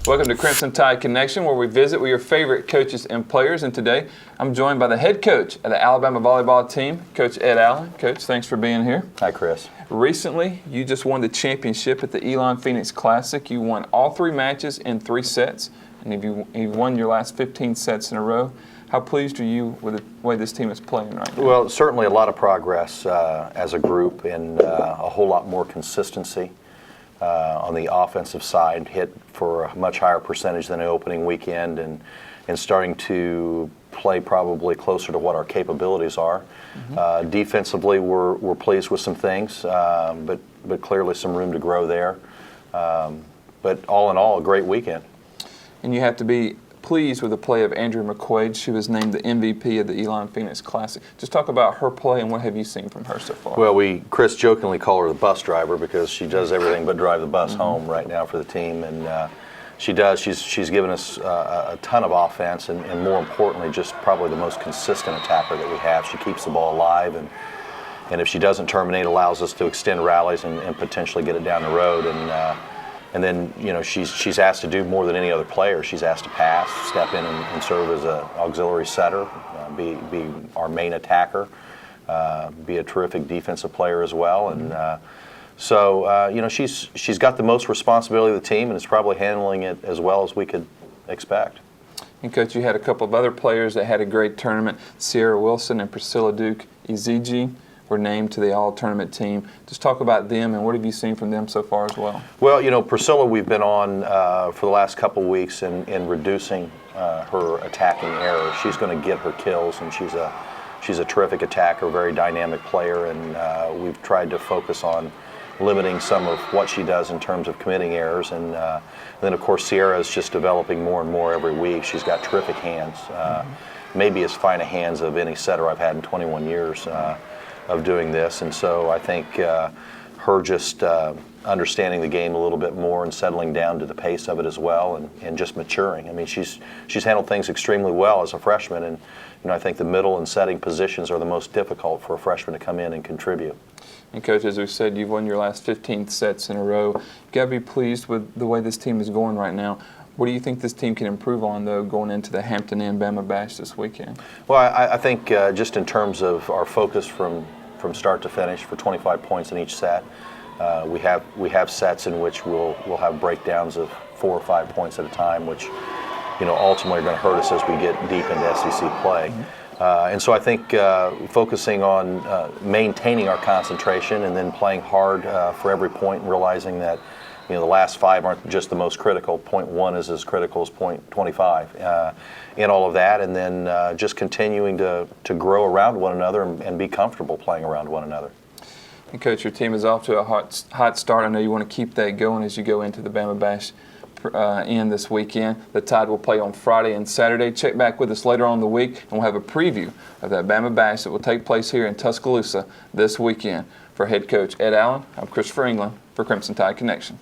Welcome to Crimson Tide Connection, where we visit with your favorite coaches and players. And today, I'm joined by the head coach of the Alabama volleyball team, Coach Ed Allen. Coach, thanks for being here. Hi, Chris. Recently, you just won the championship at the Elon Classic. You won all 3 matches in 3 sets, and you've won your last 15 sets in a row. How pleased are you with the way this team is playing right now? Well, certainly a lot of progress as a group, and a whole lot more consistency. On the offensive side, hit for a much higher percentage than the opening weekend, and starting to play probably closer to what our capabilities are. Defensively, we're pleased with some things, but clearly some room to grow there. But all in all, a great weekend. And you have to be pleased with the play of Andrea McQuaid. She was named the MVP of the Elon Classic. Just talk about her play and what have you seen from her so far? Well, Chris jokingly call her the bus driver because she does everything but drive the bus home right now for the team, and she does. She's given us a ton of offense, and more importantly, just probably the most consistent attacker that we have. She keeps the ball alive, and if she doesn't terminate, allows us to extend rallies and potentially get it down the road. And then, you know, she's asked to do more than any other player. She's asked to pass, step in and serve as an auxiliary setter, be our main attacker, be a terrific defensive player as well. And so, you know, she's got the most responsibility of the team, and is probably handling it as well as we could expect. And Coach, you had a couple of other players that had a great tournament. Sierra Wilson and Priscilla Duke Iziji were named to the all-tournament team. Just talk about them, and what have you seen from them so far as well? Well, you know, Priscilla, we've been on for the last couple of weeks in reducing her attacking error. She's going to get her kills, and she's a terrific attacker, very dynamic player, and we've tried to focus on limiting some of what she does in terms of committing errors. And then, of course, Sierra is just developing more and more every week. She's got terrific hands, maybe as fine a hands of any setter I've had in 21 years. Of doing this, and so I think her just understanding the game a little bit more and settling down to the pace of it as well, and just maturing. I mean, she's handled things extremely well as a freshman, and you know, I think the middle and setting positions are the most difficult for a freshman to come in and contribute. And Coach, as we said, you've won your last 15 sets in a row. You've got to be pleased with the way this team is going right now. What do you think this team can improve on, though, going into the Hampton Bama Bash this weekend? Well, I think just in terms of our focus from start to finish for 25 points in each set, we have sets in which we'll have breakdowns of 4 or 5 points at a time, which, you know, ultimately are going to hurt us as we get deep into SEC play. And so I think focusing on maintaining our concentration and then playing hard for every point, and realizing that, you know, the last 5 aren't just the most critical. Point 1 is as critical as point 25 in all of that, and then just continuing to grow around one another and be comfortable playing around one another. And Coach, your team is off to a hot start. I know you want to keep that going as you go into the Bama Bash this weekend. The Tide will play on Friday and Saturday. Check back with us later on in the week, and we'll have a preview of that Bama Bash that will take place here in Tuscaloosa this weekend. For head coach Ed Allen, I'm Christopher England for Crimson Tide Connection.